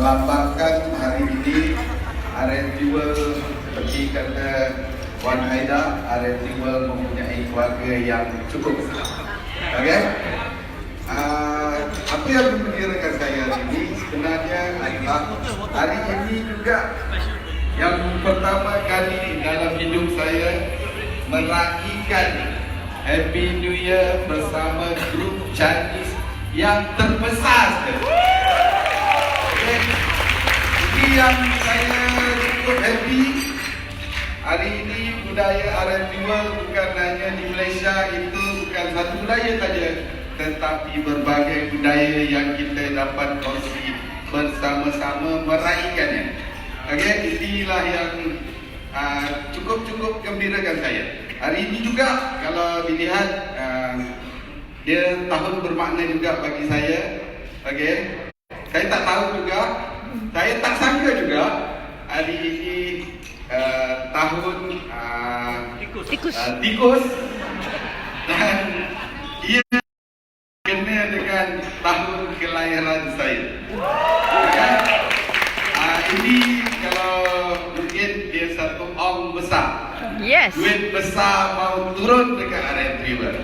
melambangkan hari ini RMT World seperti kata Wan Haida, RMT World mempunyai keluarga yang cukup besar. Okey? Apa yang menggembirakan saya hari ini sebenarnya adalah hari ini juga yang pertama kali dalam hidup saya meraihkan Happy New Year bersama grup Chinese yang terbesar sekali. Okay. Ini yang saya cukup happy. Hari ini budaya RMT World bukan hanya di Malaysia, itu bukan satu budaya saja, tetapi berbagai budaya yang kita dapat kongsi bersama-sama meraihkannya. Okey, inilah yang cukup gembirakan saya. Hari ini juga kalau dilihat dia tahun bermakna juga bagi saya. Okey. Saya tak tahu juga, saya tak sangka juga hari ini tahun tikus dan ia kena dengan tahun kelahiran saya. Ini kalau mungkin dia satu ong besar. Yes. Duit besar mau turun dekat RMT World.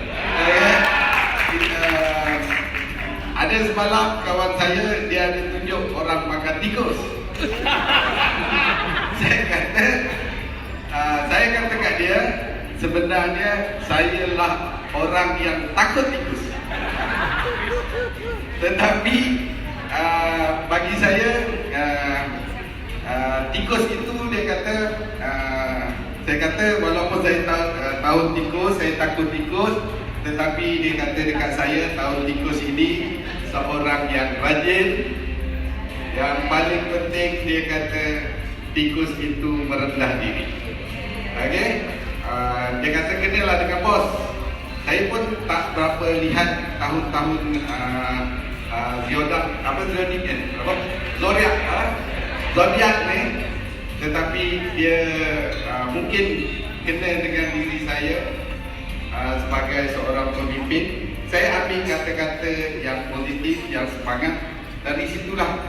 Ada semalam kawan saya dia ada tunjuk orang makan tikus. Saya kata kat dia, sebenarnya saya lah orang yang takut tikus. Tetapi bagi saya tikus itu dia kata, saya kata walaupun saya tahu tikus, saya takut tikus, tetapi dia kata dekat saya tahun tikus ini seorang yang rajin. Yang paling penting dia kata tikus itu merendah diri. Okey, dia kata kenalah dengan bos. Saya pun tak berapa lihat tahun-tahun zodiak ni, tetapi dia mungkin kena dengan diri saya sebagai seorang pemimpin. Saya ambil kata-kata yang positif, yang semangat. Dari situlah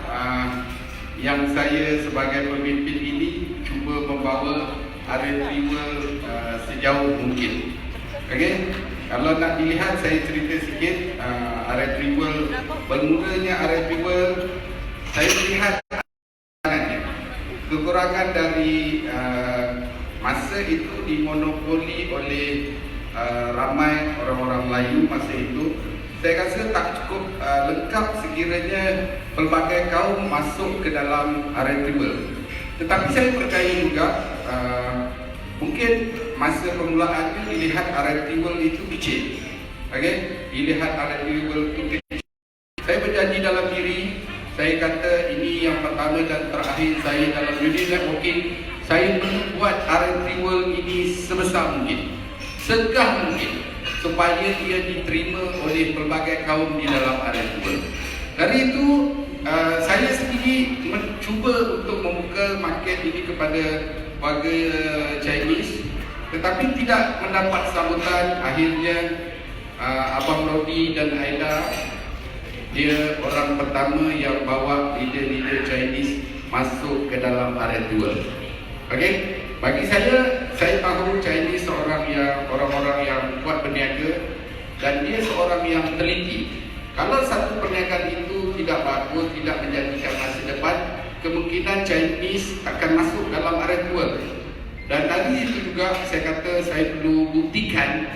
yang saya sebagai pemimpin ini cuba membawa RMT World sejauh mungkin. Okey, kalau nak dilihat saya cerita sikit RMT World, bermulanya RMT World saya lihat kekurangan dari masa itu dimonopoli oleh ramai orang-orang Melayu masa itu. Saya rasa tak cukup lengkap sekiranya pelbagai kaum masuk ke dalam RMT World. Tetapi saya percaya juga mungkin masa permulaannya dilihat RMT World itu kecil. Okey, dilihat RMT World itu kecil. Saya berjanji dalam diri, saya kata ini yang pertama dan terakhir saya dalam dunia networking. Saya perlu buat RMT World ini sebesar mungkin, segah mungkin, supaya dia diterima oleh pelbagai kaum di dalam RMT World. Dari itu, saya sendiri mencuba untuk membuka market ini kepada warga Chinese, tetapi tidak mendapat sambutan. Akhirnya Abang Rodi dan Aida, dia orang pertama yang bawa leader-leader Chinese masuk ke dalam RMT World. Okey, bagi saya tahu Chinese orang-orang yang kuat berniaga dan dia seorang yang teliti. Kalau satu perniagaan itu tidak bagus, tidak menjadikan masa depan, kemungkinan Chinese akan masuk dalam RMT World. Dan dari itu juga saya kata saya perlu buktikan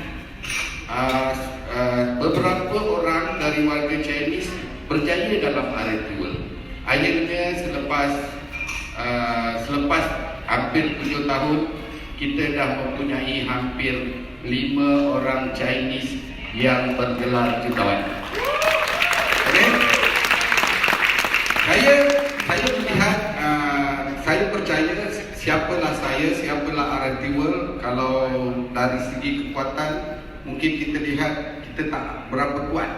beberapa orang dari warga Chinese berjaya dalam RMT World. Akhirnya selepas hampir 7 tahun, kita dah mempunyai hampir 5 orang Chinese yang bergelar jutawan. Okay? Saya melihat, saya percaya siapalah RMT World. Kalau dari segi kekuatan, mungkin kita lihat kita tak berapa kuat.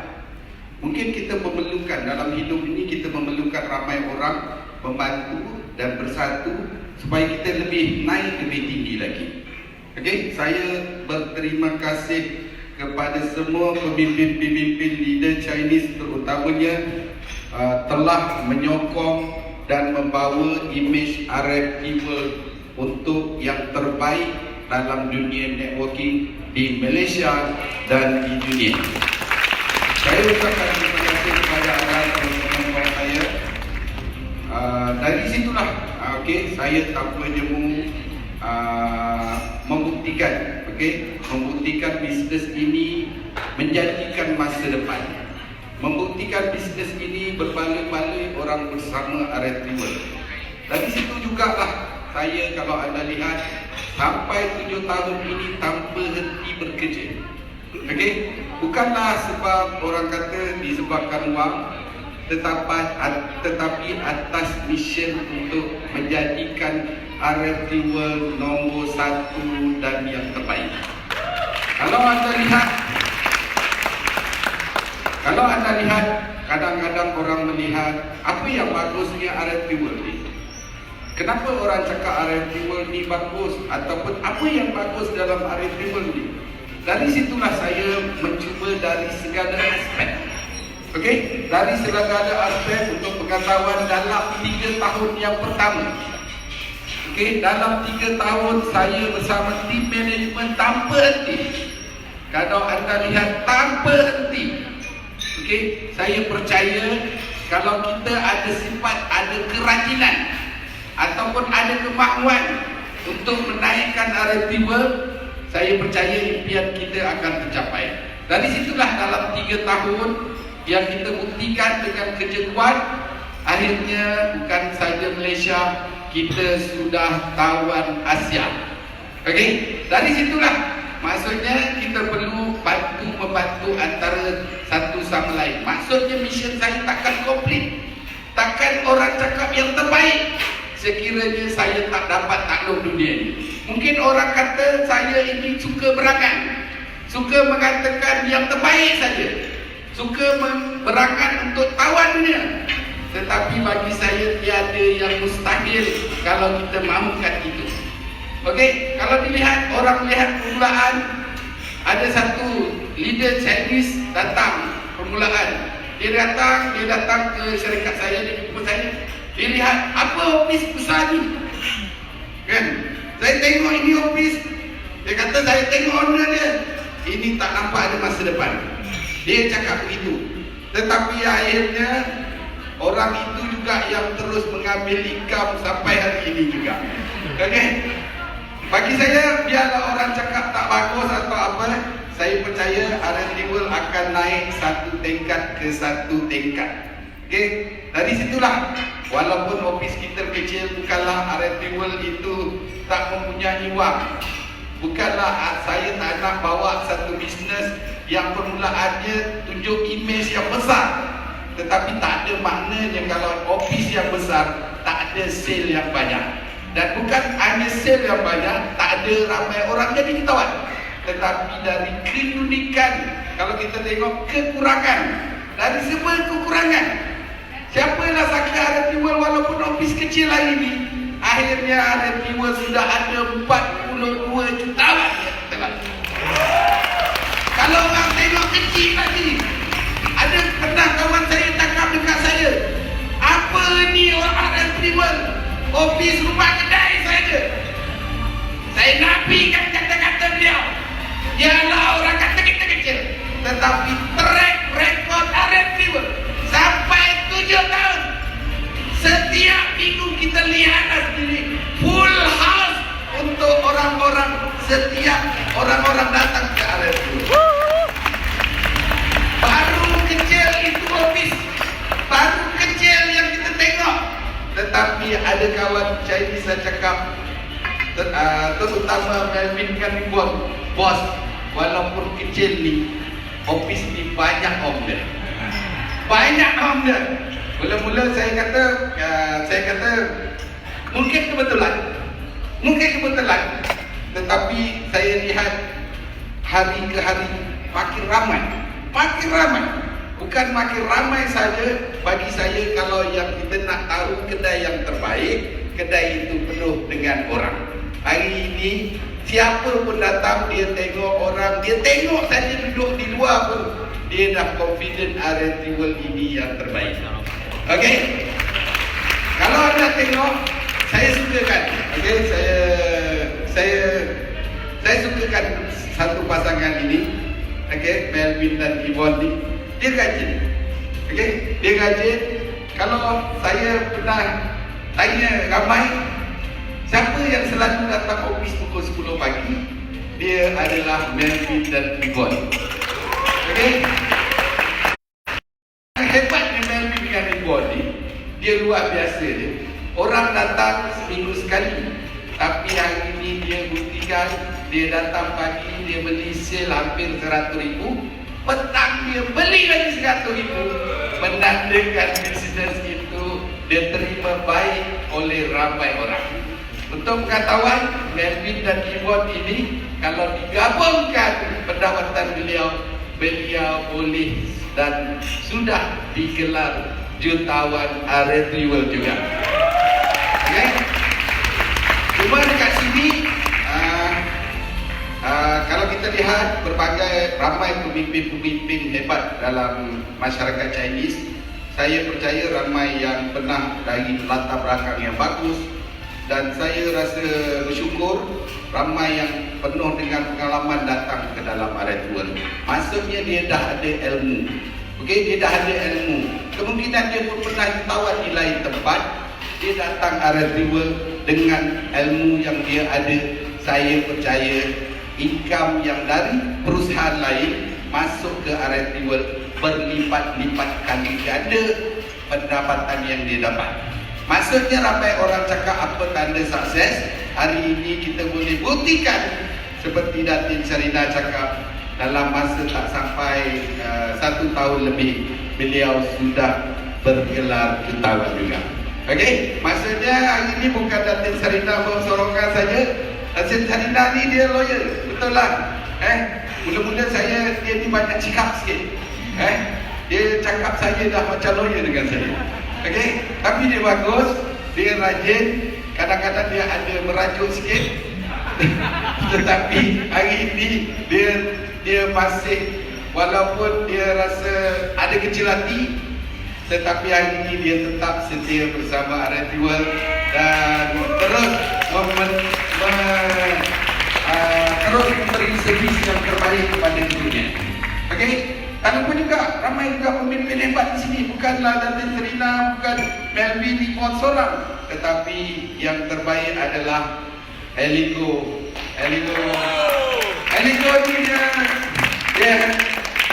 Mungkin kita memerlukan dalam hidup ini, kita memerlukan ramai orang membantu dan bersatu supaya kita lebih naik, lebih tinggi lagi. Okey, saya berterima kasih kepada semua pemimpin-pemimpin leader Chinese terutamanya telah menyokong dan membawa imej RFP World untuk yang terbaik dalam dunia networking di Malaysia dan di dunia. Saya ucapkan terima kasih kepada anda teman-teman saya. Dari situlah saya tanpa jemu membuktikan membuktikan bisnes ini menjanjikan masa depan, membuktikan bisnes ini berbala-bala orang bersama RFP World. Dari situ jugalah saya, kalau anda lihat, sampai 7 tahun ini tanpa henti bekerja. Bukanlah sebab orang kata disebabkan wang, tetapi atas mission untuk menjadikan RFP World nombor 1 dan yang terbaik. Kalau anda lihat, kadang-kadang orang melihat apa yang bagusnya RFP World ni. Kenapa orang cakap RFP World ni bagus, ataupun apa yang bagus dalam RFP World ni? Dari situlah saya mencuba dari segala aspek. Dari segala aspek untuk pengetahuan dalam 3 tahun yang pertama. Dalam 3 tahun saya bersama tim manajemen tanpa henti. Kalau anda lihat, tanpa henti. Saya percaya kalau kita ada sifat, ada kerajinan ataupun ada kemahuan untuk menaikkan RFP World, saya percaya impian kita akan tercapai. Dari situlah dalam 3 tahun yang kita buktikan dengan kerja kuat, akhirnya bukan saja Malaysia, kita sudah tawan Asia. Dari situlah maksudnya kita perlu membantu antara satu sama lain. Maksudnya mission saya takkan komplit, takkan orang cakap yang terbaik sekiranya saya tak dapat takluk dunia ini. Mungkin orang kata saya ini suka berangan, suka mengatakan yang terbaik saja, suka berangan untuk tawan dunia. Tetapi bagi saya tiada yang mustahil kalau kita mahukan itu. Kalau dilihat, orang melihat permulaan, ada satu leader Chinese datang permulaan. Dia datang ke syarikat saya, dia jumpa saya. Dia lihat, apa ofis besar ni? Saya tengok ini ofis. Dia kata, saya tengok owner dia, ini tak nampak ada masa depan. Dia cakap begitu. Tetapi akhirnya orang itu juga yang terus mengambil income sampai hari ini juga. Bagi saya, biarlah orang cakap tak bagus atau apa, saya percaya RFP World akan naik satu tingkat ke satu tingkat. Dari situlah, walaupun ofis kita kecil, bukanlah RFP World itu tak mempunyai wang. Bukanlah saya tak nak bawa satu bisnes yang permulaannya tunjuk imej yang besar, tetapi tak ada maknanya kalau ofis yang besar tak ada sale yang banyak. Dan bukan hanya sale yang banyak, tak ada ramai orang jadi ketahuan. Tetapi dari keunikan, kalau kita tengok kekurangan, dari semua kekurangan, siapalah sangka RFP World walaupun ofis kecil hari ini, akhirnya RFP World sudah ada 42 jutawan yang telah. Kalau orang tengok kecil lagi, ada pernah kawan saya cakap dekat saya, apa ni orang RFP World? Ofis rumah kedai saja. Saya nafikan kata-kata beliau. Dialah orang kata kita kecil, tetapi track record RFP World sampai 7 tahun. Setiap minggu kita lihat sendiri full house untuk orang-orang, setiap orang-orang datang ke RFP World. Baru kecil itu ofis, baru kecil yang kita tengok. Tetapi ada kawan Chinese saya cakap, terutama Melvin kan bos, walaupun kecil ni, office ni banyak om dia. Mula-mula saya kata mungkin kebetulan, tetapi saya lihat hari ke hari makin ramai. Bukan makin ramai saja, bagi saya kalau yang kita nak tahu kedai yang terbaik, kedai itu penuh dengan orang. Hari ini siapa pun datang, dia tengok orang, dia tengok saja duduk di luar pun, dia dah confident RFP World ini yang terbaik. Kalau nak tengok, saya sukakan. Okey, saya sukakan satu pasangan ini. Okey, Melvin dan Yvonne ni. Dia rajin. Okey, dia rajin. Kalau saya pernah tanya ramai, siapa yang selalu datang ofis pukul 10 pagi, dia adalah Melvin dan Yvonne. Okey. Hebatnya Melvin dengan Yvonne ni, dia luar biasa dia. Orang datang seminggu sekali, tapi hari ini dia buktikan, dia datang pagi, dia beli sale hampir 100,000, petang dia beli lagi 100,000, menandakan bisnes itu dia terima baik oleh ramai orang. Untuk pengetahuan, Melvin dan Yvonne ini, kalau digabungkan pendapatan beliau boleh dan sudah digelar jutawan Aretiwal juga. Okay? Cuma dekat sini, kalau kita lihat berbagai ramai pemimpin-pemimpin hebat dalam masyarakat Chinese, saya percaya ramai yang pernah dari latar belakang yang bagus, dan saya rasa bersyukur ramai yang penuh dengan pengalaman datang ke dalam Aretiwal. Maksudnya dia dah ada ilmu. Okey, dia dah ada ilmu. Kemungkinan dia pun pernah jutawan di lain tempat. Dia datang Aretiwal dengan ilmu yang dia ada. Saya percaya income yang dari perusahaan lain masuk ke Aretiwal berlipat-lipat kali ganda pendapatan yang dia dapat. Maksudnya ramai orang cakap apa tanda sukses. Hari ini kita boleh buktikan seperti Datin Sarina cakap, dalam masa tak sampai 1 tahun lebih beliau sudah bergelar jutawan juga. Okey, maksudnya hari ini bukan Datin Sarina bersorongan saja. Datin Sarina ni dia lawyer, betul lah. Mula-mula dia ni banyak cakap sikit. Dia cakap saya dah macam lawyer dengan saya. Okey, tapi dia bagus, dia rajin, kadang-kadang dia ada merajuk sikit. Tetapi hari ini dia masih, walaupun dia rasa ada kecil hati, tetapi hari ini dia tetap setia bersama Aretiwal dan terus memberi servis yang terbaik kepada dunia. Okey. Walaupun juga ramai juga pemimpin hebat di sini, bukanlah Datin Serina, bukan Melvin Yvonne seorang, tetapi yang terbaik adalah Eligo ni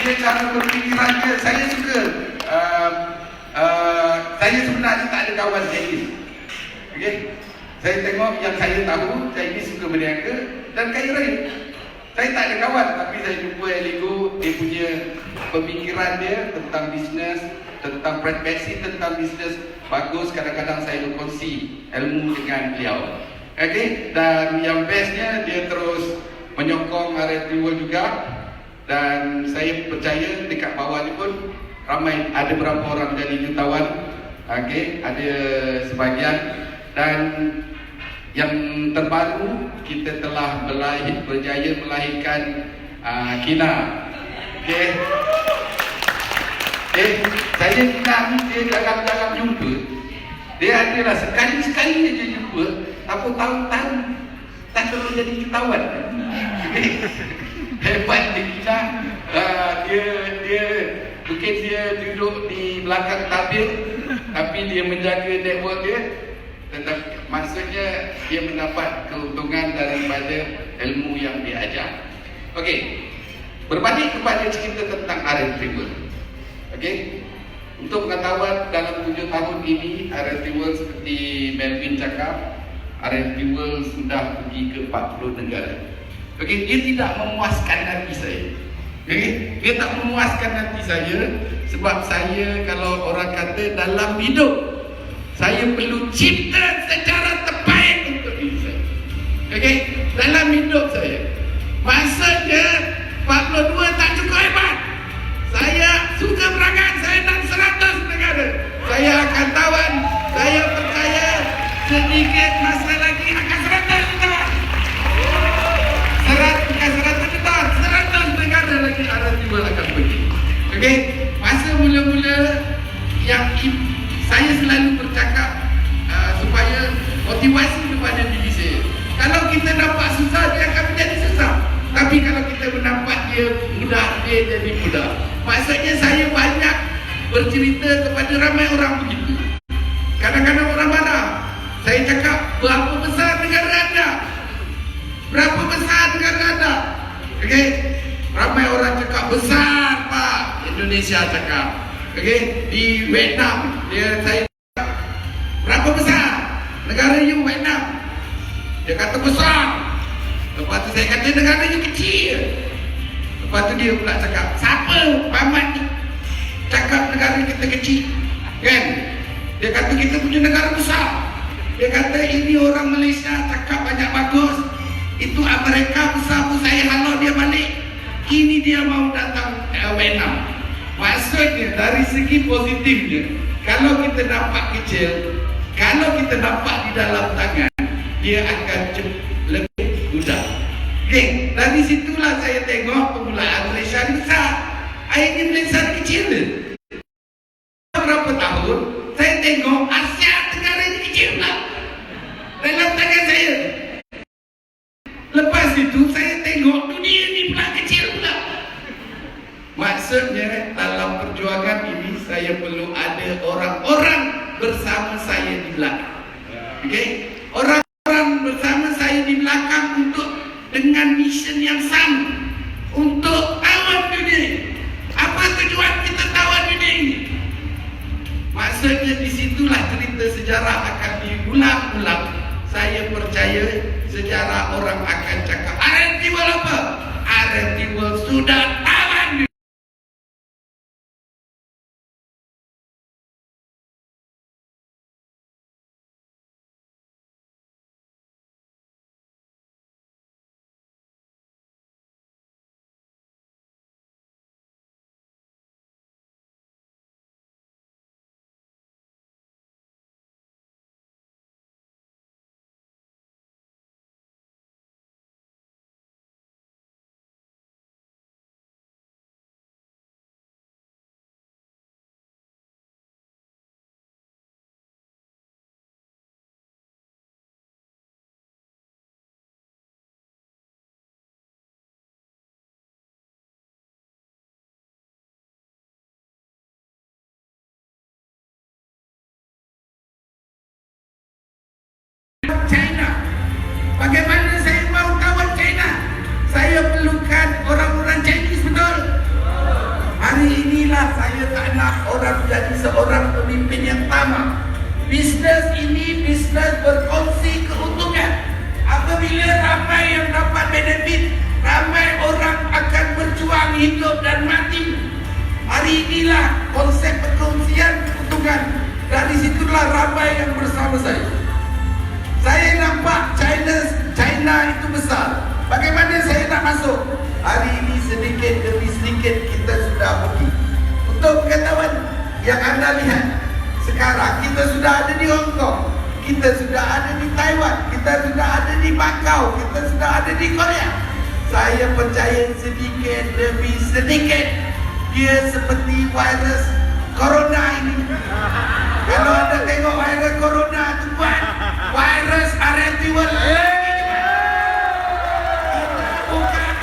dia cara berfikiran dia, saya suka. Saya sebenarnya tak ada kawan Chinese. Okey, saya tengok yang saya tahu Chinese suka berniaga dan kaya raya. Saya tak ada kawan, tapi saya jumpa Eligo, dia punya pemikiran dia tentang bisnes, tentang prediksi tentang bisnes bagus. Kadang-kadang saya berkongsi ilmu dengan beliau. Okey, dan yang bestnya dia terus menyokong Aretiwal juga, dan saya percaya dekat bawah ni pun ramai, ada berapa orang jadi jutawan. Okey, ada sebahagian, dan yang terbaru kita telah berjaya melahirkan Kina. Okey. Saya Kina ni dia jarang-jarang jumpa. Dia adalah sekali-sekali aja jumpa, apa tahun-tahun tak terus jadi jutawan. Okey. Hebat dia Kina. Dia mungkin dia duduk di belakang tabir, tapi dia menjaga network dia. Tetapi maksudnya dia mendapat keuntungan daripada ilmu yang dia ajar. Okey, berbalik kepada cerita tentang Aretiwal. Okey, untuk pengetahuan, dalam 7 tahun ini Aretiwal, seperti Melvin cakap, Aretiwal sudah pergi ke 40 negara. Okey, dia tidak memuaskan hati saya. Okey, dia tak memuaskan hati saya, sebab saya, kalau orang kata dalam hidup, saya perlu cipta secara terbaik untuk diri saya. Okey, dalam hidup saya. Maksudnya 42 tak cukup hebat. Saya suka berangan, saya nak 100 negara. Saya akan tawan, saya percaya sedikit masa lagi akan 100 juta. 100 juta, 100 negara lagi Aretiwal akan pergi. Okey, masa mula-mula yang saya selalu bercakap motivasi kepada diri saya. Kalau kita nampak susah, dia akan menjadi susah. Tapi kalau kita menampak dia mudah, dia jadi mudah. Maksudnya saya banyak bercerita kepada ramai orang begitu. Kadang-kadang orang marah. Saya cakap, berapa besar negara anda? Berapa besar negara anda? Okey, ramai orang cakap besar Pak. Indonesia cakap. Okey, di Vietnam saya cakap, berapa besar negara you Vietnam? Dia kata besar. Lepas tu saya kata negara you kecil. Lepas tu dia pula cakap, siapa paman ni cakap negara kita kecil? Kan? Dia kata kita punya negara besar. Dia kata ini orang Malaysia cakap banyak bagus. Itu Amerika besar pun saya halau dia balik. Ini dia mau datang Vietnam. Maksudnya dari segi positifnya, kalau kita nampak kecil, kalau kita nampak di dalam tangan, dia akan lebih mudah. Okay. Dari situlah saya tengok permulaan Malaysia ni besar. Akhirnya Malaysia ni kecil. Berapa tahun saya tengok Asia Tenggara ni kecil pula dalam tangan saya. Lepas itu saya tengok dunia ni pula kecil pula. Maksudnya dalam perjuangan ini saya perlu ada orang-orang bersama saya di belakang. Okay? Orang-orang bersama saya di belakang untuk dengan mission yang sama untuk tawan dunia. Apa tujuan kita tawan dunia ini? Maksudnya disitulah cerita sejarah akan diulang-ulang. Saya percaya sejarah orang akan cakap RMT World apa? RMT World sudah tawan dunia. China. Bagaimana saya mau tawan China? Saya perlukan orang-orang Chinese, betul? Hari inilah saya tak nak orang jadi seorang pemimpin yang tamak. Bisnes ini bisnes berkongsi keuntungan. Apabila ramai yang dapat benefit, ramai orang akan berjuang hidup dan mati. Hari inilah konsep perkongsian keuntungan. Dari situlah ramai yang bersama saya. Saya nampak China itu besar. Bagaimana saya nak masuk? Hari ini sedikit demi sedikit kita sudah pergi. Untuk pengetahuan yang anda lihat, sekarang kita sudah ada di Hong Kong, kita sudah ada di Taiwan, kita sudah ada di Macau, kita sudah ada di Korea. Saya percaya sedikit demi sedikit dia seperti virus corona ini. Kalau anda tengok virus corona itu buat virus RMT World. Kita bukan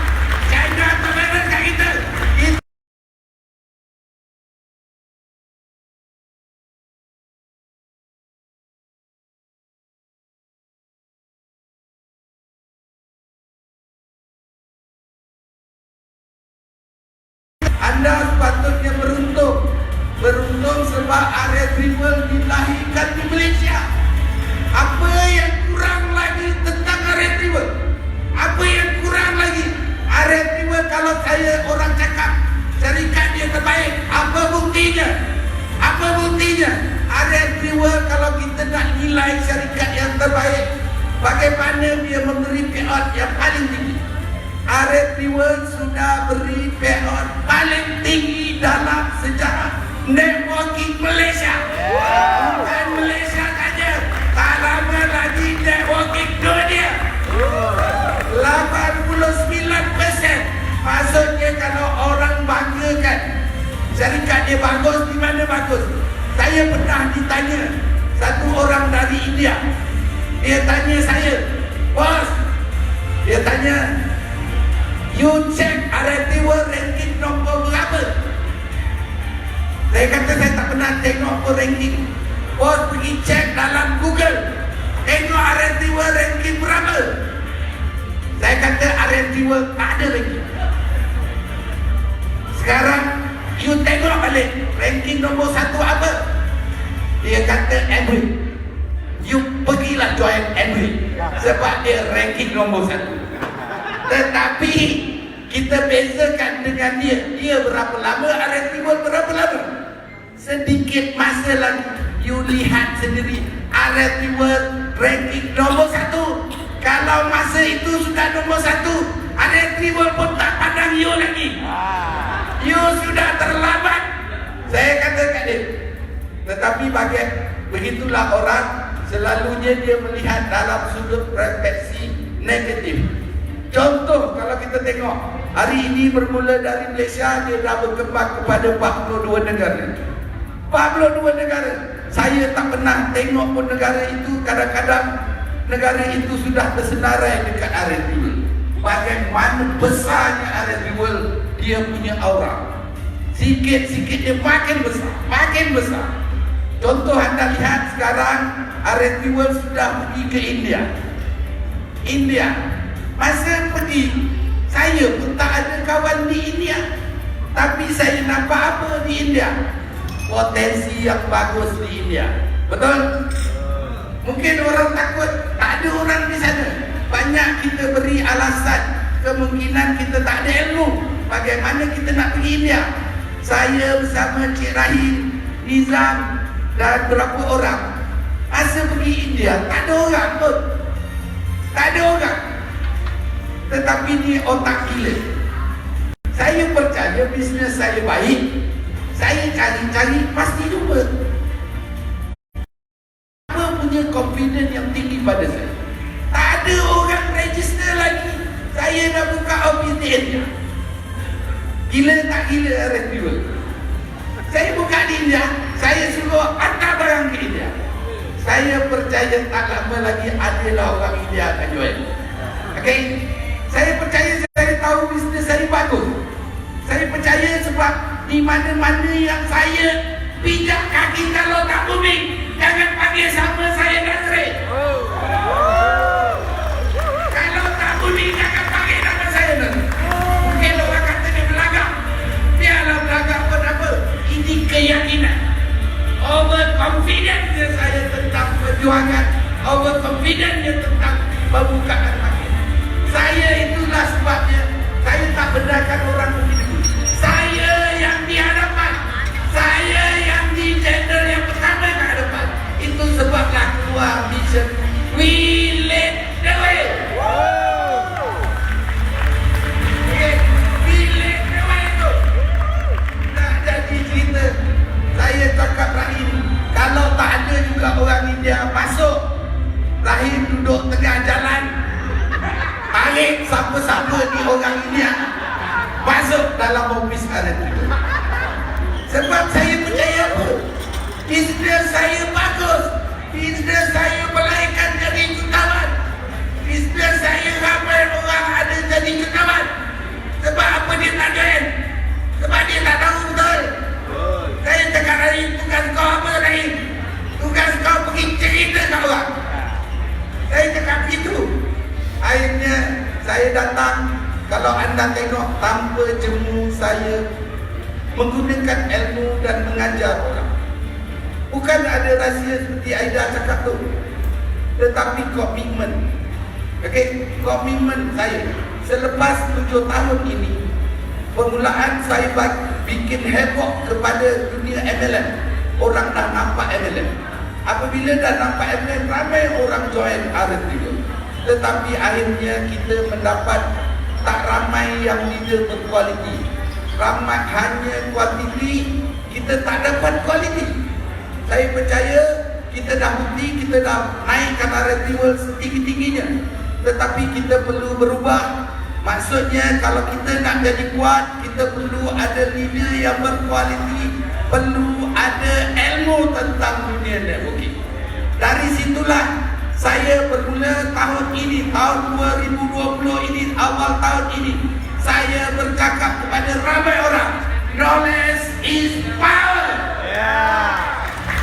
China atau virus kat kita. Anda sepatutnya beruntung sebab RMT World dilahirkan di Malaysia. Apa yang kurang lagi tentang RMT World? Apa yang kurang lagi? RMT World kalau saya orang cakap syarikat dia terbaik, apa buktinya? Apa buktinya? RMT World kalau kita nak nilai syarikat yang terbaik, bagaimana dia memberi payout yang paling tinggi? RMT World sudah beri payout paling tinggi dalam sejarah networking Malaysia. Bukan Malaysia saja, tak lama lagi networking dunia. 89%. Maksudnya kalau orang banggakan syarikat dia bagus, di mana bagus? Saya pernah ditanya satu orang dari India, Dia tanya saya, bos, dia tanya, you check RRT World ranking nombor berapa? Saya kata saya tak pernah tengok apa ranking. Bos pergi cek dalam Google, tengok RRT World ranking berapa. Saya kata RRT World tak ada ranking. Sekarang you tengok balik ranking nombor 1 apa? Dia kata Emirates. You pergilah join Emirates sebab dia ranking nombor 1. Tetapi kita bezakan dengan dia. Dia berapa lama, RRT World berapa lama? Sedikit masa lagi. You lihat sendiri RRT World ranking nombor 1. Kalau masa itu sudah nombor 1, RRT World pun tak pandang you lagi. You sudah terlambat. Saya kata kat dia. Tetapi begitulah orang, selalunya dia melihat dalam sudut perspektif negatif. Contoh, kalau kita tengok hari ini bermula dari Malaysia, dia dah berkembang kepada 42 negara. 42 negara. Saya tak pernah tengok pun negara itu. Kadang-kadang negara itu sudah tersenarai dekat RRT World. Bagaimana besarnya RRT World, dia punya aura. Sikit-sikit dia makin besar, makin besar. Contoh anda lihat sekarang RRT World sudah pergi ke India. Masa pergi, saya pun tak ada kawan di India. Tapi saya nampak apa di India? Potensi yang bagus di India. Betul? Mungkin orang takut tak ada orang di sana. Banyak kita beri alasan, kemungkinan kita tak ada ilmu. Bagaimana kita nak pergi India? Saya bersama Cik Rahim, Nizam dan berapa orang masa pergi India, tak ada orang pun. Tak ada orang. Tetapi ni otak gila. Saya percaya bisnes saya baik. Saya cari-cari pasti jumpa. Apa punya confidence yang tinggi pada saya? Tak ada orang register lagi. Saya dah buka office di India. Gila tak gila RRT World? Saya buka di India, saya suruh hantar barang ke India. Saya percaya tak lama lagi adalah orang India akan join. Okay? Saya percaya, saya tahu bisnes saya bagus. Saya percaya sebab di mana-mana yang saya pijak kaki kalau tak booming, jangan panggil sama saya Nasri. Kalau tak booming, jangan panggil nama saya Nasri. Mungkin orang kata dia belagak. Biarlah belagak pun apa. Ini keyakinan. Overconfident saya tentang perjuangan. Overconfident tentang pembukaan makin. Saya itulah sebabnya saya tak benarkan orang begitu. Saya yang di hadapan. Saya yang di channel yang pertama ke hadapan. Itu sebablah keluar vision We Lead the Way. Okay. We Lead the Way itu. Nak jadi cerita. Saya cakap Rahim, kalau tak ada juga orang India masuk, Rahim duduk tengah jalan, tarik siapa-siapa ni orang India masuk dalam office RRT. Sebab saya percaya apa? Bisnes saya bagus. Bisnes saya melahirkan jadi jutawan. Bisnes saya ramai orang ada jadi jutawan. Sebab apa dia tak join? Sebab dia tak tahu betul. Saya cakap Rahim, tugas kau apa Rahim? Tugas kau pergi cerita kat orang. Saya cakap begitu. Akhirnya saya datang. Kalau anda tengok tanpa jemu saya menggunakan ilmu dan mengajar orang. Bukan ada rahsia seperti Aida cakap tu, tetapi komitmen. Okay, komitmen saya. Selepas 7 tahun ini, permulaan saya bikin heboh kepada dunia MLM. Orang dah nampak MLM. Apabila dah nampak MLM, ramai orang join RRT World. Tetapi akhirnya kita mendapat tak ramai yang leader berkualiti. Ramai hanya kuantiti, kita tak dapat kualiti. Saya percaya kita dah bukti, kita dah naikkan RRT World setinggi-tingginya. Tetapi kita perlu berubah. Maksudnya kalau kita nak jadi kuat, kita perlu ada leader yang berkualiti, perlu ada ilmu tentang dunia networking. Dari situlah Saya bermula tahun ini, tahun 2020 ini, awal tahun ini, saya bercakap kepada ramai orang, knowledge is power.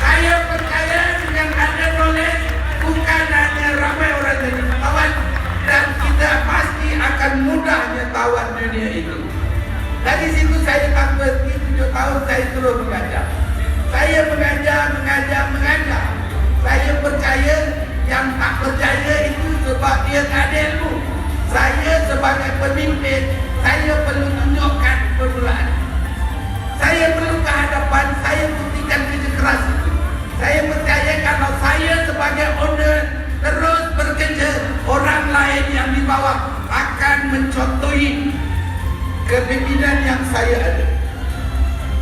Saya percaya dengan ada knowledge bukan hanya ramai orang jadi pengetahuan, dan kita pasti akan mudahnya tawan dunia itu. Dari situ saya tak berhenti, 7 tahun saya terus mengajar. Saya mengajar. Saya percaya yang tak percaya itu sebab dia tak ada ilmu. Saya sebagai pemimpin, saya perlu tunjukkan permulaan. Saya perlu kehadapan, saya buktikan kerja keras itu. Saya percaya kalau saya sebagai owner terus bekerja, orang lain yang di bawah akan mencontohi kepimpinan yang saya ada.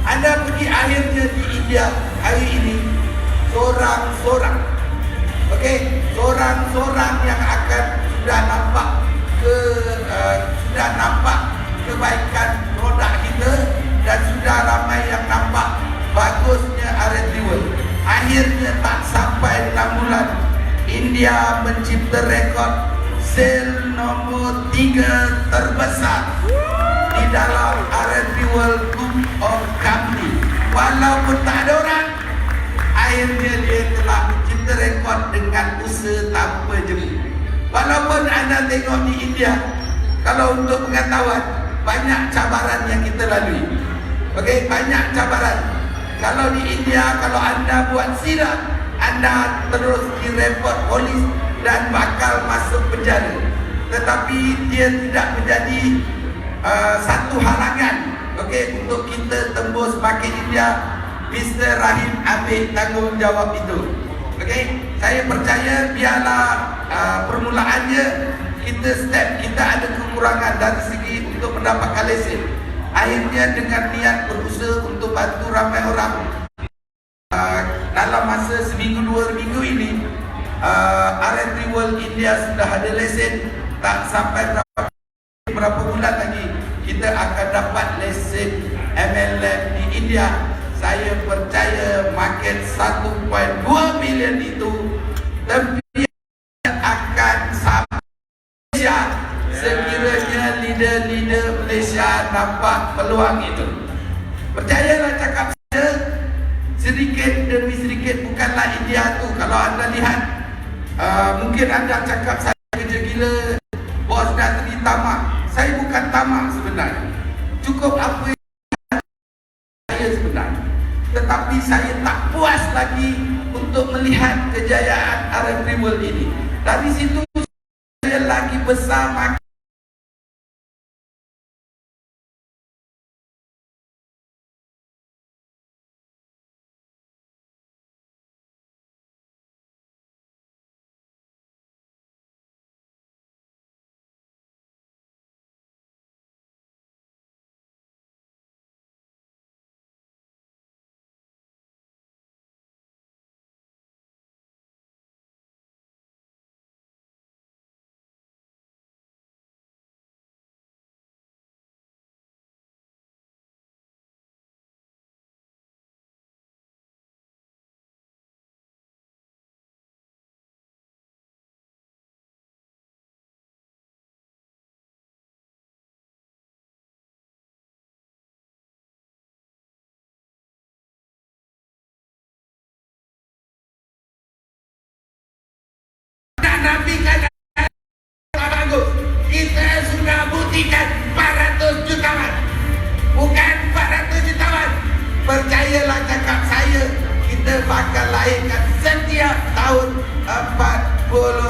Anda pergi akhirnya di India hari ini seorang-seorang, seorang-seorang yang akan sudah nampak kebaikan produk kita dan sudah ramai yang nampak bagusnya R&D World. Akhirnya tak sampai 6 bulan, India mencipta rekod sale nombor 3 terbesar di dalam R&D World Book of Company. Walaupun tak ada orang, akhirnya dia telah mencipta rekod dengan usaha tanpa jemu. Walaupun anda tengok di India, kalau untuk pengetahuan, banyak cabaran yang kita lalui. Banyak cabaran. Kalau di India, kalau anda buat silap, anda terus direport polis dan bakal masuk penjara. Tetapi dia tidak menjadi satu halangan untuk kita tembus market India. Mr. Rahim ambil tanggungjawab itu. Saya percaya biarlah permulaannya kita ada kekurangan dari segi untuk mendapatkan lesen. Akhirnya dengan niat berusaha untuk bantu ramai orang, dalam masa seminggu 2 minggu ini, R&D World India sudah ada lesen. Tak sampai berapa bulan lagi kita akan dapat lesen MLM di India. Saya percaya market 1.2 million itu akan sampai Malaysia sekiranya leader-leader Malaysia nampak peluang itu. Percayalah cakap saya, sedikit demi sedikit. Bukanlah India tu. Kalau anda lihat, mungkin anda cakap saya kerja gila, bos dah terima tamak. Saya bukan tamak sebenarnya. Cukup apa saya sebenarnya. Tetapi saya tak puas lagi untuk melihat kejayaan R&D World ini. Dari situ saya lagi besar makin. Nabi kata bagus, kita sudah buktikan 400 jutawan, bukan 400 jutawan. Percayalah cakap saya, kita bakal lahirkan setiap tahun 40